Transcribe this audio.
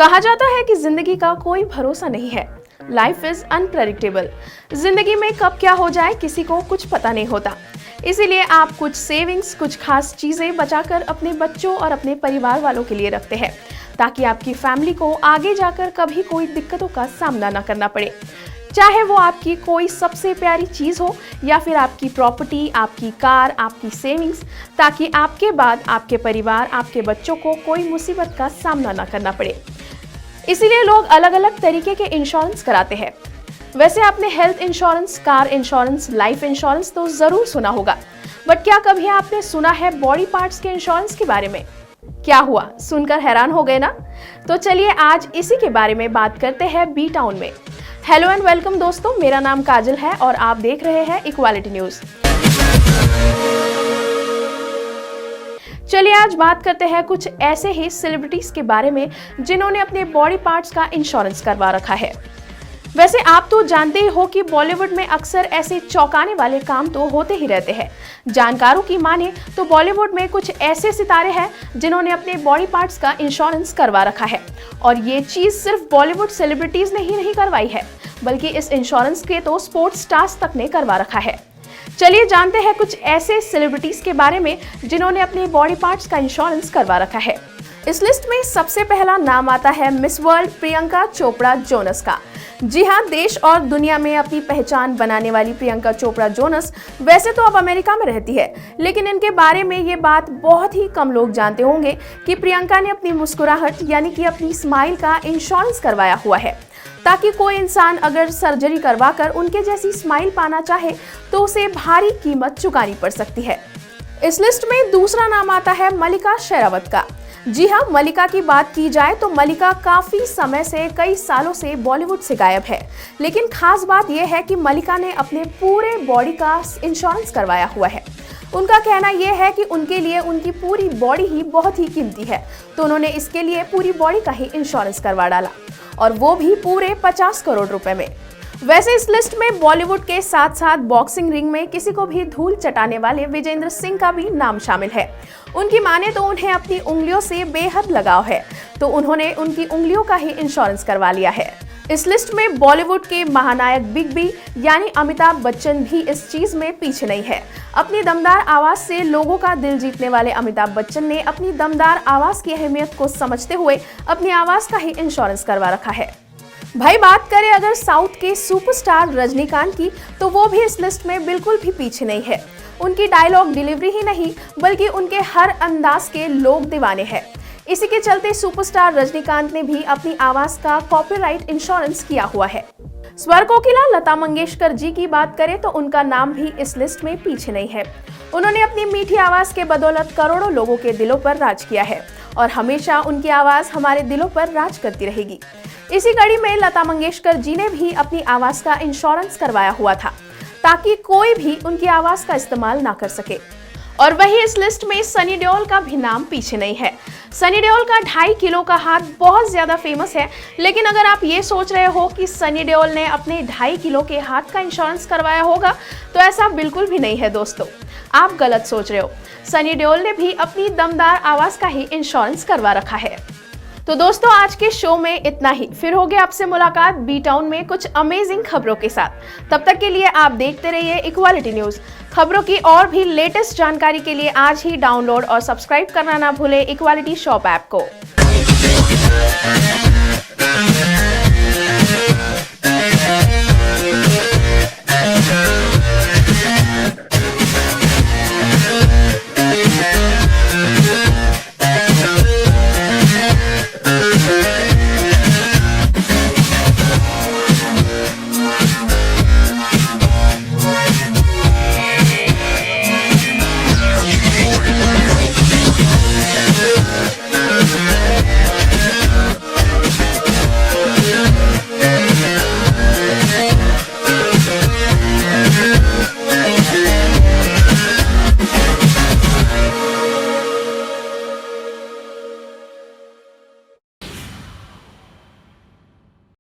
कहा जाता है कि जिंदगी का कोई भरोसा नहीं है। Life is unpredictable. जिंदगी में कब क्या हो जाए किसी को कुछ पता नहीं होता। इसीलिए आप कुछ सेविंग्स, कुछ खास चीजें बचाकर अपने बच्चों और अपने परिवार वालों के लिए रखते हैं, ताकि आपकी फैमिली को आगे जाकर कभी कोई दिक्कतों का सामना न करना पड़े। चाहे वो आपकी कोई सबसे प्यारी चीज हो या फिर आपकी प्रॉपर्टी, आपकी कार, आपकी सेविंग्स, ताकि आपके बाद आपके परिवार, आपके बच्चों को कोई मुसीबत का सामना न करना पड़े। इसीलिए लोग अलग अलग तरीके के इंश्योरेंस कराते हैं। वैसे आपने health insurance, car insurance, life insurance तो जरूर सुना होगा, बट क्या कभी आपने सुना है बॉडी पार्ट्स के इंश्योरेंस के बारे में? क्या हुआ, सुनकर हैरान हो गए ना? तो चलिए आज इसी के बारे में बात करते हैं बी टाउन में। हेलो एंड वेलकम दोस्तों, मेरा नाम काजल है और आप देख रहे हैं इक्वालिटी न्यूज। चलिए आज बात करते हैं कुछ ऐसे ही सेलिब्रिटीज के बारे में जिन्होंने अपने बॉडी पार्ट्स का इंश्योरेंस करवा रखा है। वैसे आप तो जानते ही हो कि बॉलीवुड में अक्सर ऐसे चौंकाने वाले काम तो होते ही रहते हैं। जानकारों की माने तो बॉलीवुड में कुछ ऐसे सितारे हैं जिन्होंने अपने बॉडी पार्ट्स का इंश्योरेंस करवा रखा है, और ये चीज सिर्फ बॉलीवुड सेलिब्रिटीज ने ही नहीं करवाई है, बल्कि इस इंश्योरेंस के तो स्पोर्ट्स स्टार्स तक ने करवा रखा है। चलिए जानते हैं कुछ ऐसे सेलिब्रिटीज के बारे में जिन्होंने अपने बॉडी पार्ट्स का इंश्योरेंस करवा रखा है। इस लिस्ट में सबसे पहला नाम आता है miss world Priyanka Chopra Jonas का। जी हाँ, देश और दुनिया में अपनी पहचान बनाने वाली प्रियंका चोपड़ा जोनस वैसे तो अब अमेरिका में रहती है, लेकिन इनके बारे में ये बात बहुत ही कम लोग जानते होंगे कि प्रियंका ने अपनी मुस्कुराहट यानी कि अपनी स्माइल का इंश्योरेंस करवाया हुआ है, ताकि कोई इंसान अगर सर्जरी करवाकर उनके जैसी स्माइल पाना चाहे तो उसे भारी कीमत चुकानी पड़ सकती है। इस लिस्ट में दूसरा नाम आता है मल्लिका शेरावत का। जी हाँ, मल्लिका की बात की जाए तो मल्लिका काफी समय से, कई सालों से बॉलीवुड से गायब है, लेकिन खास बात यह है कि मल्लिका ने अपने पूरे बॉडी का इंश्योरेंस करवाया हुआ है। उनका कहना यह है कि उनके लिए उनकी पूरी बॉडी ही बहुत ही कीमती है, तो उन्होंने इसके लिए पूरी बॉडी का ही इंश्योरेंस करवा डाला, और वो भी पूरे 50 करोड़ रुपए में। वैसे इस लिस्ट में बॉलीवुड के साथ साथ बॉक्सिंग रिंग में किसी को भी धूल चटाने वाले विजेंद्र सिंह का भी नाम शामिल है। उनकी माने तो उन्हें अपनी उंगलियों से बेहद लगाव है, तो उन्होंने उनकी उंगलियों का ही इंश्योरेंस करवा लिया है। इस लिस्ट में बॉलीवुड के महानायक बिग बी यानी अमिताभ बच्चन भी इस चीज में पीछे नहीं है। अपनी दमदार आवाज से लोगों का दिल जीतने वाले अमिताभ बच्चन ने अपनी दमदार आवाज की अहमियत को समझते हुए अपनी आवाज का ही इंश्योरेंस करवा रखा है। भाई बात करें अगर साउथ के सुपरस्टार रजनीकांत की, तो वो भी इस लिस्ट में बिल्कुल भी पीछे नहीं है। उनकी डायलॉग डिलीवरी ही नहीं बल्कि उनके हर अंदाज के लोग दीवाने हैं। इसी के चलते सुपरस्टार रजनीकांत ने भी अपनी आवाज का कॉपीराइट इंश्योरेंस किया हुआ है। स्वर कोकिला लता मंगेशकर जी की बात करें तो उनका नाम भी इस लिस्ट में पीछे नहीं है। उन्होंने अपनी मीठी आवाज के बदौलत करोड़ों लोगों के दिलों पर राज किया है, और हमेशा उनकी आवाज हमारे दिलों पर राज करती रहेगी। इसी कड़ी में लता मंगेशकर जी ने भी अपनी आवाज का इंश्योरेंस करवाया हुआ था, ताकि कोई भी उनकी आवाज का इस्तेमाल ना कर सके। और वही इस लिस्ट में सनी देओल का भी नाम पीछे नहीं है। सनी देओल का 2.5 किलो का हाथ बहुत ज्यादा फेमस है, लेकिन अगर आप ये सोच रहे हो कि सनी देओल ने अपने 2.5 किलो के हाथ का इंश्योरेंस करवाया होगा, तो ऐसा बिल्कुल भी नहीं है दोस्तों, आप गलत सोच रहे हो। सनी देओल ने भी अपनी दमदार आवाज का ही इंश्योरेंस करवा रखा है। तो दोस्तों आज के शो में इतना ही। फिर होगी आपसे मुलाकात बी टाउन में कुछ अमेजिंग खबरों के साथ। तब तक के लिए आप देखते रहिए इक्वालिटी न्यूज। खबरों की और भी लेटेस्ट जानकारी के लिए आज ही डाउनलोड और सब्सक्राइब करना ना भूलें इक्वालिटी शॉप ऐप को।